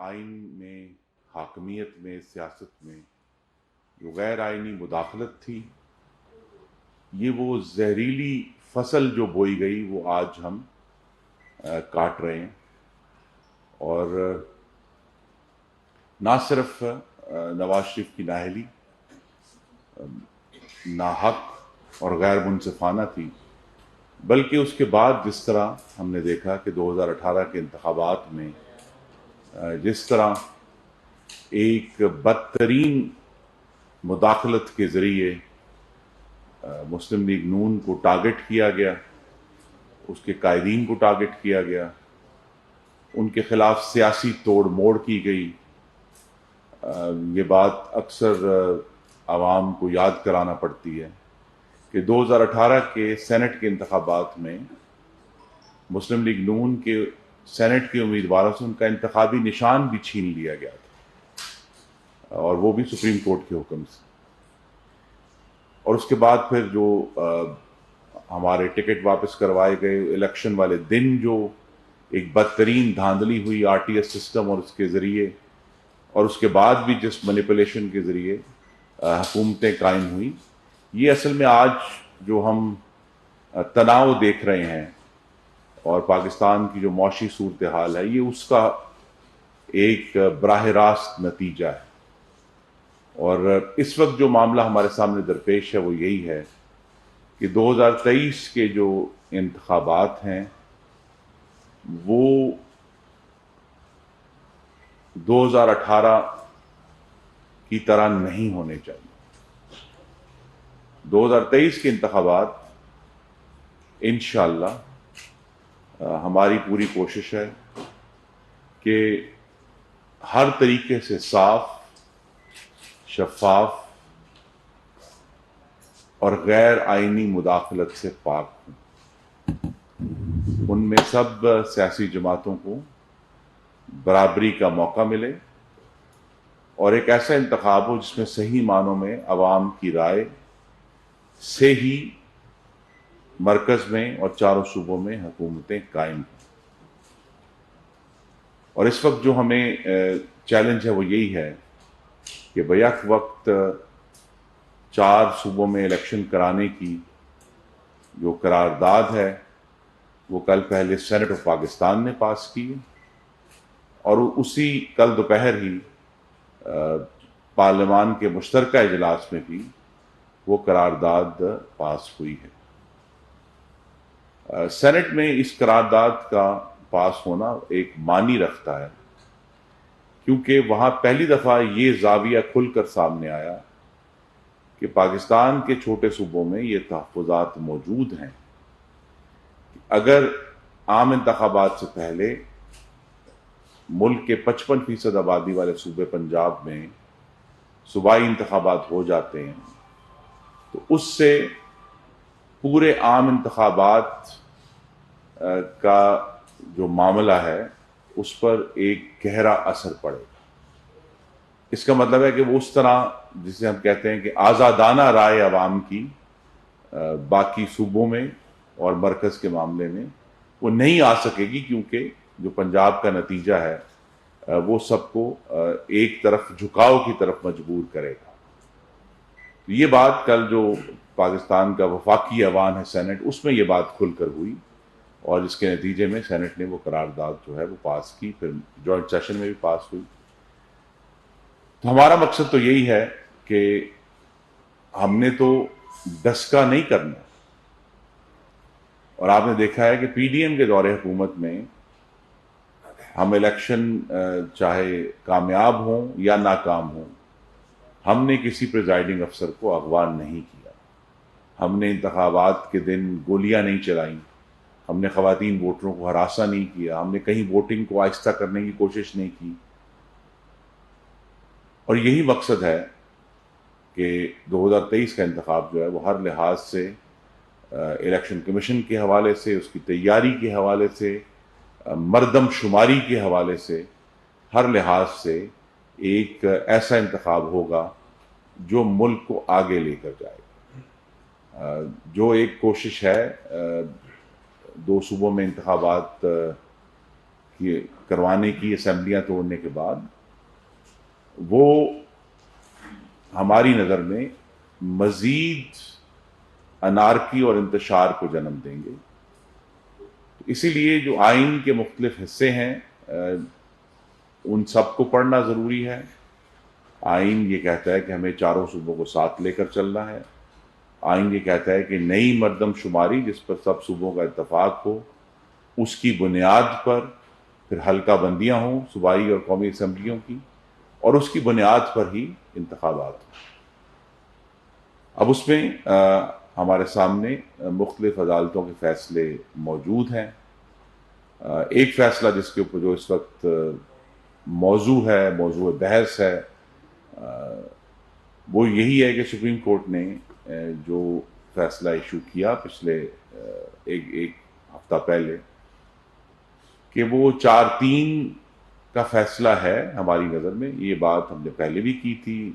آئین میں، حاکمیت میں، سیاست میں جو غیر آئینی مداخلت تھی، یہ وہ زہریلی فصل جو بوئی گئی وہ آج ہم کاٹ رہے ہیں. اور نہ صرف نواز شریف کی نااہلی ناحق اور غیر منصفانہ تھی، بلکہ اس کے بعد جس طرح ہم نے دیکھا کہ 2018 کے انتخابات میں جس طرح ایک بدترین مداخلت کے ذریعے مسلم لیگ نون کو ٹارگٹ کیا گیا، اس کے قائدین کو ٹارگٹ کیا گیا، ان کے خلاف سیاسی توڑ موڑ کی گئی. یہ بات اکثر عوام کو یاد کرانا پڑتی ہے کہ 2018 کے سینٹ کے انتخابات میں مسلم لیگ نون کے سینٹ کے امیدواروں سے ان کا انتخابی نشان بھی چھین لیا گیا تھا، اور وہ بھی سپریم کورٹ کے حکم سے. اور اس کے بعد پھر جو ہمارے ٹکٹ واپس کروائے گئے، الیکشن والے دن جو ایک بدترین دھاندلی ہوئی آر ٹی ایس سسٹم اور اس کے ذریعے، اور اس کے بعد بھی جس مینیپولیشن کے ذریعے حکومتیں قائم ہوئی، یہ اصل میں آج جو ہم تناؤ دیکھ رہے ہیں اور پاکستان کی جو معاشی صورتحال ہے، یہ اس کا ایک براہ راست نتیجہ ہے. اور اس وقت جو معاملہ ہمارے سامنے درپیش ہے وہ یہی ہے کہ 2023 کے جو انتخابات ہیں وہ 2018 کی طرح نہیں ہونے چاہیے. 2023 کے انتخابات انشاءاللہ ہماری پوری کوشش ہے کہ ہر طریقے سے صاف، شفاف اور غیر آئینی مداخلت سے پاک ہوں. ان میں سب سیاسی جماعتوں کو برابری کا موقع ملے اور ایک ایسا انتخاب ہو جس میں صحیح معنوں میں عوام کی رائے سے ہی مرکز میں اور چاروں صوبوں میں حکومتیں قائم ہوں. اور اس وقت جو ہمیں چیلنج ہے وہ یہی ہے کہ بیک وقت 4 صوبوں میں الیکشن کرانے کی جو قرارداد ہے وہ کل پہلے سینٹ آف پاکستان نے پاس کی، اور اسی کل دوپہر ہی پارلیمان کے مشترکہ اجلاس میں بھی وہ قرارداد پاس ہوئی ہے. سینٹ میں اس قرارداد کا پاس ہونا ایک معنی رکھتا ہے، کیونکہ وہاں پہلی دفعہ یہ زاویہ کھل کر سامنے آیا کہ پاکستان کے چھوٹے صوبوں میں یہ تحفظات موجود ہیں. اگر عام انتخابات سے پہلے ملک کے 55% آبادی والے صوبے پنجاب میں صوبائی انتخابات ہو جاتے ہیں تو اس سے پورے عام انتخابات کا جو معاملہ ہے اس پر ایک گہرا اثر پڑے گا. اس کا مطلب ہے کہ وہ اس طرح جسے ہم کہتے ہیں کہ آزادانہ رائے عوام کی باقی صوبوں میں اور مرکز کے معاملے میں وہ نہیں آ سکے گی، کیونکہ جو پنجاب کا نتیجہ ہے وہ سب کو ایک طرف جھکاؤ کی طرف مجبور کرے گا. یہ بات کل جو پاکستان کا وفاقی ایوان ہے سینٹ، اس میں یہ بات کھل کر ہوئی، اور اس کے نتیجے میں سینٹ نے وہ قرارداد جو ہے وہ پاس کی، پھر جوائنٹ سیشن میں بھی پاس ہوئی. تو ہمارا مقصد تو یہی ہے کہ ہم نے تو ڈسکا نہیں کرنا. اور آپ نے دیکھا ہے کہ پی ڈی ایم کے دور حکومت میں ہم الیکشن چاہے کامیاب ہوں یا ناکام ہوں، ہم نے کسی پریزائڈنگ افسر کو اغوا نہیں کیا، ہم نے انتخابات کے دن گولیاں نہیں چلائیں، ہم نے خواتین ووٹروں کو ہراساں نہیں کیا، ہم نے کہیں ووٹنگ کو آہستہ کرنے کی کوشش نہیں کی. اور یہی مقصد ہے کہ 2023 کا انتخاب جو ہے وہ ہر لحاظ سے الیکشن کمیشن کے حوالے سے، اس کی تیاری کے حوالے سے، مردم شماری کے حوالے سے، ہر لحاظ سے ایک ایسا انتخاب ہوگا جو ملک کو آگے لے کر جائے گا. جو ایک کوشش ہے 2 صوبوں میں انتخابات یہ کروانے کی اسمبلیاں توڑنے کے بعد، وہ ہماری نظر میں مزید انارکی اور انتشار کو جنم دیں گے۔ اسی لیے جو آئین کے مختلف حصے ہیں ان سب کو پڑھنا ضروری ہے۔ آئین یہ کہتا ہے کہ ہمیں چاروں صوبوں کو ساتھ لے کر چلنا ہے۔ آئین یہ کہتا ہے کہ نئی مردم شماری جس پر سب صوبوں کا اتفاق ہو، اس کی بنیاد پر پھر حلقہ بندیاں ہوں صوبائی اور قومی اسمبلیوں کی، اور اس کی بنیاد پر ہی انتخابات ہوں۔ اب اس میں ہمارے سامنے مختلف عدالتوں کے فیصلے موجود ہیں۔ ایک فیصلہ جس کے اوپر جو اس وقت موضوع بحث ہے وہ یہی ہے کہ سپریم کورٹ نے جو فیصلہ ایشو کیا پچھلے ایک ہفتہ پہلے، کہ وہ 4-3 کا فیصلہ ہے۔ ہماری نظر میں یہ بات ہم نے پہلے بھی کی تھی،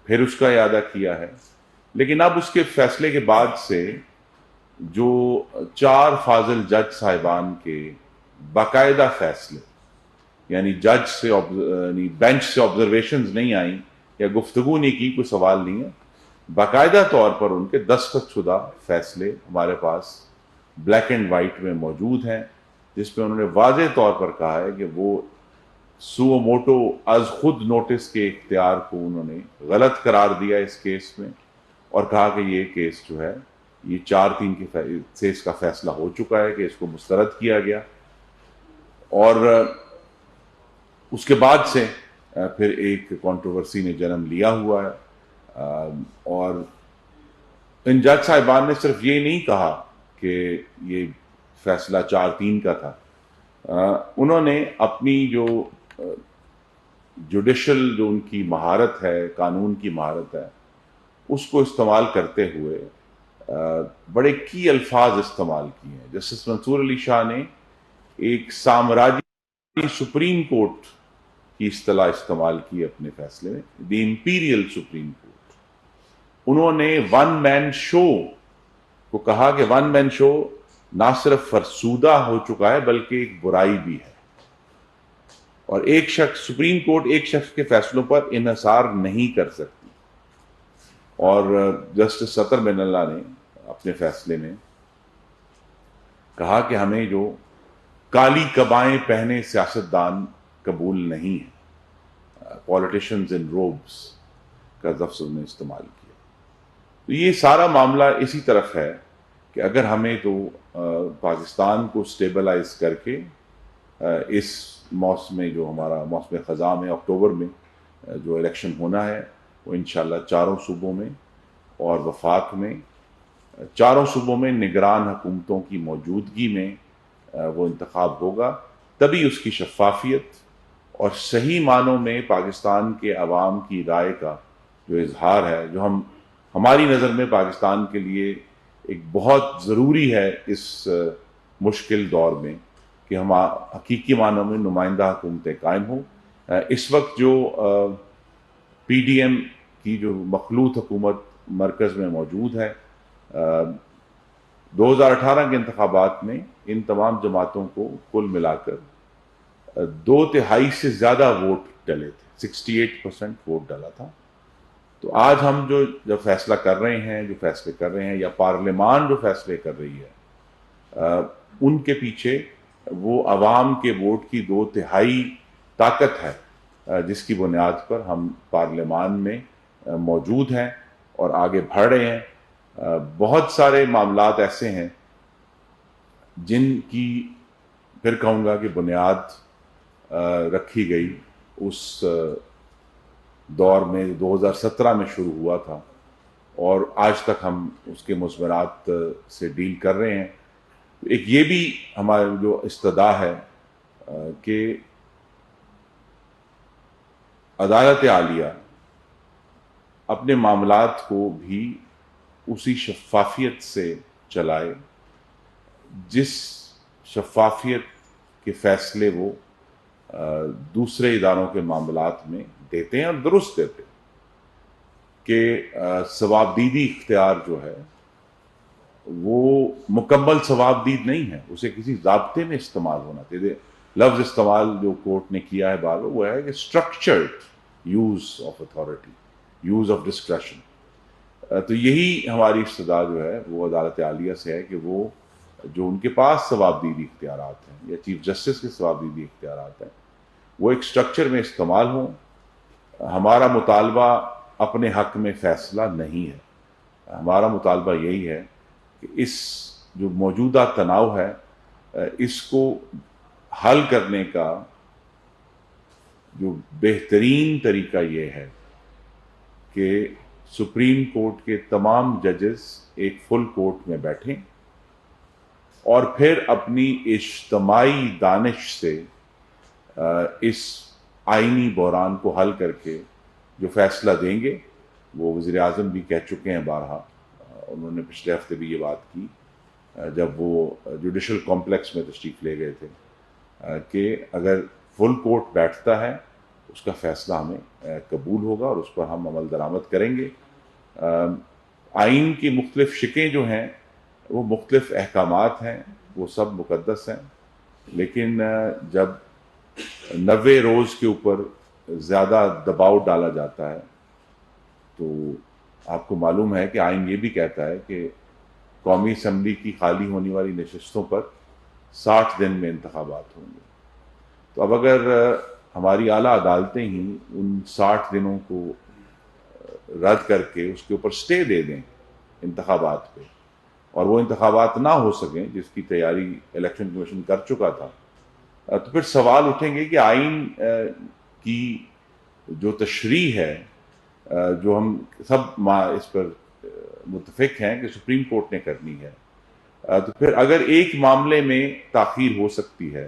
پھر اس کا اعادہ کیا ہے، لیکن اب اس کے فیصلے کے بعد سے جو 4 فاضل جج صاحبان کے باقاعدہ فیصلے، یعنی جج سے بینچ سے آبزرویشنز نہیں آئیں یا گفتگو نہیں کی، کوئی سوال نہیں ہے، باقاعدہ طور پر ان کے دستخط شدہ فیصلے ہمارے پاس بلیک اینڈ وائٹ میں موجود ہیں، جس میں انہوں نے واضح طور پر کہا ہے کہ وہ سو موٹو از خود نوٹس کے اختیار کو انہوں نے غلط قرار دیا اس کیس میں، اور کہا کہ یہ کیس جو ہے یہ 4-3 سے اس کا فیصلہ ہو چکا ہے کہ اس کو مسترد کیا گیا۔ اور اس کے بعد سے پھر ایک کنٹروورسی نے جنم لیا ہوا ہے، اور ان جج صاحبان نے صرف یہ نہیں کہا کہ یہ فیصلہ 4-3 کا تھا، انہوں نے اپنی جو جوڈیشل جو ان کی مہارت ہے، قانون کی مہارت ہے، اس کو استعمال کرتے ہوئے بڑے کی الفاظ استعمال کیے ہیں۔ جسٹس منصور علی شاہ نے ایک سامراجی سپریم کورٹ کی اصطلاح استعمال کی اپنے فیصلے میں، دی امپیریل سپریم کورٹ۔ انہوں نے ون مین شو کو کہا کہ ون مین شو نہ صرف فرسودہ ہو چکا ہے بلکہ ایک برائی بھی ہے، اور ایک شخص سپریم کورٹ ایک شخص کے فیصلوں پر انحصار نہیں کر سکتی۔ اور جسٹس سطر بن اللہ نے اپنے فیصلے میں کہا کہ ہمیں جو کالی قبائیں پہنے سیاستدان قبول نہیں ہیں، پولیٹیشینز ان روبس کا لفظ نے استعمال کیا۔ تو یہ سارا معاملہ اسی طرف ہے کہ اگر ہمیں تو پاکستان کو سٹیبلائز کر کے اس موسم میں جو ہمارا موسم خزاں میں اکتوبر میں جو الیکشن ہونا ہے وہ انشاءاللہ چاروں صوبوں میں اور وفاق میں، چاروں صوبوں میں نگران حکومتوں کی موجودگی میں وہ انتخاب ہوگا، تبھی اس کی شفافیت اور صحیح معنوں میں پاکستان کے عوام کی رائے کا جو اظہار ہے، جو ہماری نظر میں پاکستان کے لیے ایک بہت ضروری ہے اس مشکل دور میں، کہ ہم حقیقی معنوں میں نمائندہ حکومتیں قائم ہوں۔ اس وقت جو پی ڈی ایم کی جو مخلوط حکومت مرکز میں موجود ہے، 2018 کے انتخابات میں ان تمام جماعتوں کو کل ملا کر 2/3 سے زیادہ ووٹ ڈلے تھے، 68% ووٹ ڈالا تھا۔ تو آج ہم جو فیصلہ کر رہے ہیں، جو فیصلے کر رہے ہیں، یا پارلیمان جو فیصلے کر رہی ہے، ان کے پیچھے وہ عوام کے ووٹ کی 2/3 طاقت ہے، جس کی بنیاد پر ہم پارلیمان میں موجود ہیں اور آگے بڑھ رہے ہیں۔ بہت سارے معاملات ایسے ہیں جن کی پھر کہوں گا کہ بنیاد رکھی گئی اس دور میں 2017 میں شروع ہوا تھا، اور آج تک ہم اس کے مثمرات سے ڈیل کر رہے ہیں۔ ایک یہ بھی ہمارا جو استدعا ہے کہ عدالت عالیہ اپنے معاملات کو بھی اسی شفافیت سے چلائے جس شفافیت کے فیصلے وہ دوسرے اداروں کے معاملات میں دیتے ہیں، اور درست دیتے ہیں، کہ ثوابدیدی اختیار جو ہے وہ مکمل ثوابدید نہیں ہے، اسے کسی ضابطے میں استعمال ہونا چاہیے۔ لفظ استعمال جو کورٹ نے کیا ہے بار بار وہ ہے کہ structured use of authority, use of discretion. تو یہی ہماری استدعا جو ہے وہ عدالت عالیہ سے ہے کہ وہ جو ان کے پاس ثوابدیدی اختیارات ہیں یا چیف جسٹس کے ثوابدیدی اختیارات ہیں وہ ایک اسٹرکچر میں استعمال ہوں. ہمارا مطالبہ اپنے حق میں فیصلہ نہیں ہے، ہمارا مطالبہ یہی ہے کہ اس جو موجودہ تناؤ ہے اس کو حل کرنے کا جو بہترین طریقہ یہ ہے کہ سپریم کورٹ کے تمام ججز ایک فل کورٹ میں بیٹھیں اور پھر اپنی اجتماعی دانش سے اس آئینی بحران کو حل کر کے جو فیصلہ دیں گے. وہ وزیر اعظم بھی کہہ چکے ہیں بارہا، انہوں نے پچھلے ہفتے بھی یہ بات کی جب وہ جوڈیشل کمپلیکس میں تشریف لے گئے تھے کہ اگر فل کورٹ بیٹھتا ہے اس کا فیصلہ ہمیں قبول ہوگا اور اس پر ہم عمل درآمد کریں گے. آئین کی مختلف شکیں جو ہیں وہ مختلف احکامات ہیں، وہ سب مقدس ہیں، لیکن جب 90 روز کے اوپر زیادہ دباؤ ڈالا جاتا ہے تو آپ کو معلوم ہے کہ آئین یہ بھی کہتا ہے کہ قومی اسمبلی کی خالی ہونے والی نشستوں پر 60 دن میں انتخابات ہوں گے. تو اب اگر ہماری اعلیٰ عدالتیں ہی ان 60 دنوں کو رد کر کے اس کے اوپر سٹے دے دیں انتخابات پہ اور وہ انتخابات نہ ہو سکیں جس کی تیاری الیکشن کمیشن کر چکا تھا، تو پھر سوال اٹھیں گے کہ آئین کی جو تشریح ہے جو ہم سب اس پر متفق ہیں کہ سپریم کورٹ نے کرنی ہے، تو پھر اگر ایک معاملے میں تاخیر ہو سکتی ہے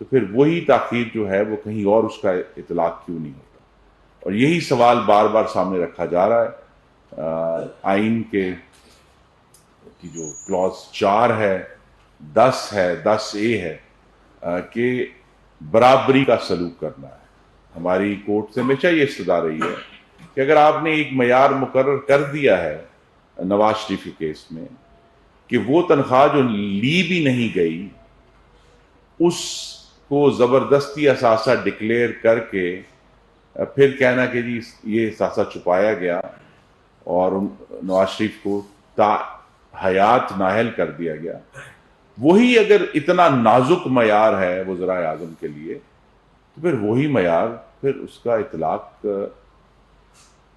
تو پھر وہی تاخیر جو ہے وہ کہیں اور اس کا اطلاق کیوں نہیں ہوتا. اور یہی سوال بار بار سامنے رکھا جا رہا ہے. آئین کی جو کلوز 4 ہے، 10 ہے، 10A ہے کہ برابری کا سلوک کرنا ہے. ہماری کورٹ سے ہمیشہ یہ استدعا رہی ہے کہ اگر آپ نے ایک معیار مقرر کر دیا ہے نواز شریف کے کیس میں کہ وہ تنخواہ جو لی بھی نہیں گئی اس کو زبردستی اثاثہ ڈکلیئر کر کے پھر کہنا کہ جی یہ اثاثہ چھپایا گیا اور نواز شریف کو تا حیات نااہل کر دیا گیا، وہی اگر اتنا نازک معیار ہے وزراء اعظم کے لیے تو پھر وہی معیار پھر اس کا اطلاق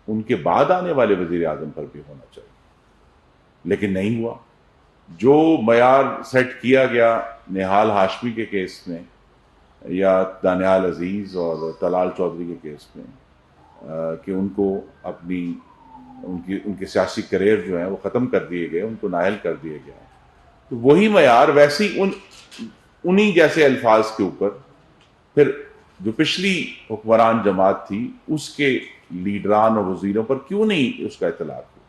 ان کے بعد آنے والے وزیر اعظم پر بھی ہونا چاہیے، لیکن نہیں ہوا. جو معیار سیٹ کیا گیا نہال ہاشمی کے کیس میں یا دانیال عزیز اور طلال چودھری کے کیس میں کہ ان کو اپنی ان کے سیاسی کریئر جو ہیں وہ ختم کر دیے گئے، ان کو نااہل کر دیا گیا، تو وہی معیار ویسی انہی جیسے الفاظ کے اوپر پھر جو پچھلی حکمران جماعت تھی اس کے لیڈران اور وزیروں پر کیوں نہیں اس کا اطلاق ہو.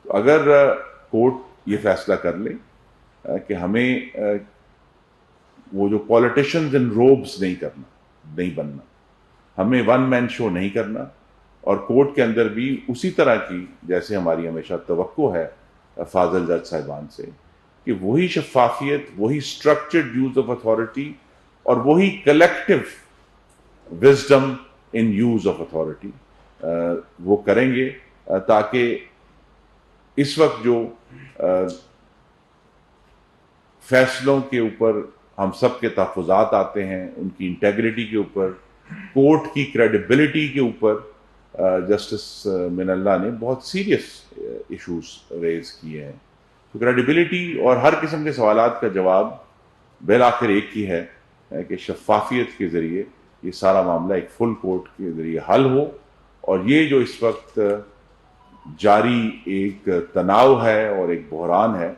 تو اگر کورٹ یہ فیصلہ کر لے کہ ہمیں وہ جو پولیٹیشنز ان روبس نہیں بننا، ہمیں ون مین شو نہیں کرنا، اور کورٹ کے اندر بھی اسی طرح کی جیسے ہماری ہمیشہ توقع ہے فاضل جج صاحبان سے کہ وہی شفافیت، وہی اسٹرکچرڈ یوز آف اتھارٹی اور وہی collective wisdom in use of authority وہ کریں گے، تاکہ اس وقت جو فیصلوں کے اوپر ہم سب کے تحفظات آتے ہیں، ان کی انٹیگریٹی کے اوپر، کورٹ کی کریڈیبلٹی کے اوپر جسٹس من اللہ نے بہت سیریس ایشوز ریز کیے ہیں. تو کریڈیبلٹی اور ہر قسم کے سوالات کا جواب بالآخر ایک ہی ہے کہ شفافیت کے ذریعے یہ سارا معاملہ ایک فل کورٹ کے ذریعے حل ہو. اور یہ جو اس وقت جاری ایک تناؤ ہے اور ایک بحران ہے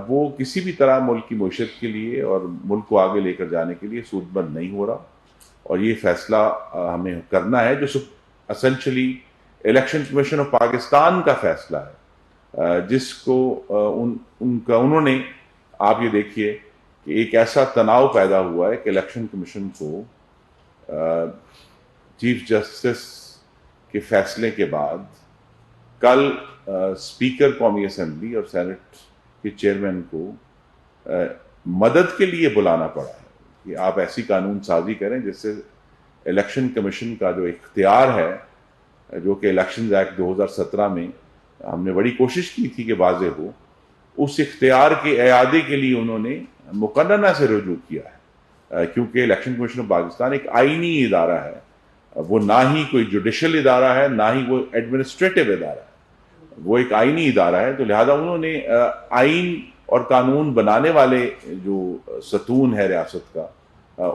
وہ کسی بھی طرح ملک کی معیشت کے لیے اور ملک کو آگے لے کر جانے کے لیے سود مند نہیں ہو رہا. اور یہ فیصلہ ہمیں کرنا ہے جو essentially election commission of Pakistan کا فیصلہ ہے، جس کو انہوں نے، آپ یہ دیکھیے کہ ایک ایسا تناؤ پیدا ہوا ہے کہ الیکشن کمیشن کو چیف جسٹس کے فیصلے کے بعد کل اسپیکر قومی اسمبلی اور سینٹ کے چیئرمین کو مدد کے لیے بلانا پڑا ہے کہ آپ ایسی قانون سازی کریں جس سے الیکشن کمیشن کا جو اختیار ہے، جو کہ الیکشنز ایکٹ 2017 میں ہم نے بڑی کوشش کی تھی کہ واضح ہو، اس اختیار کے اعادے کے لیے انہوں نے مقننہ سے رجوع کیا ہے، کیونکہ الیکشن کمیشن آف پاکستان ایک آئینی ادارہ ہے، وہ نہ ہی کوئی جوڈیشل ادارہ ہے، نہ ہی وہ ایڈمنسٹریٹو ادارہ ہے، وہ ایک آئینی ادارہ ہے۔ تو لہذا انہوں نے آئین اور قانون بنانے والے جو ستون ہے ریاست کا،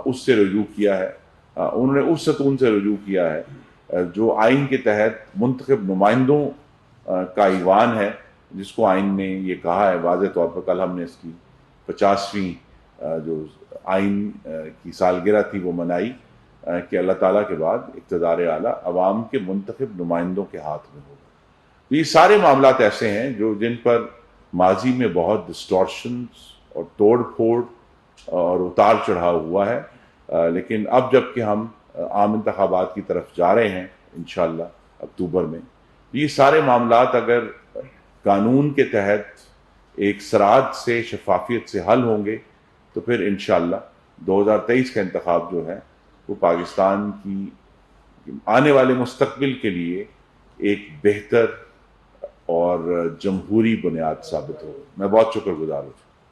اس سے رجوع کیا ہے۔ انہوں نے اس ستون سے رجوع کیا ہے جو آئین کے تحت منتخب نمائندوں کا ایوان ہے، جس کو آئین نے یہ کہا ہے واضح طور پر، کل ہم نے اس کی 50ویں جو آئین کی سالگرہ تھی وہ منائی، کہ اللہ تعالیٰ کے بعد اقتدار اعلیٰ عوام کے منتخب نمائندوں کے ہاتھ میں ہوگا۔ تو یہ سارے معاملات ایسے ہیں جن پر ماضی میں بہت ڈسٹورشنز اور توڑ پھوڑ اور اتار چڑھاؤ ہوا ہے، لیکن اب جب کہ ہم عام انتخابات کی طرف جا رہے ہیں انشاءاللہ اکتوبر میں، یہ سارے معاملات اگر قانون کے تحت ایک سرعت سے، شفافیت سے حل ہوں گے تو پھر انشاءاللہ 2023 کا انتخاب جو ہے وہ پاکستان کی آنے والے مستقبل کے لیے ایک بہتر اور جمہوری بنیاد ثابت ہوگا۔ میں بہت شکر گزار ہوں۔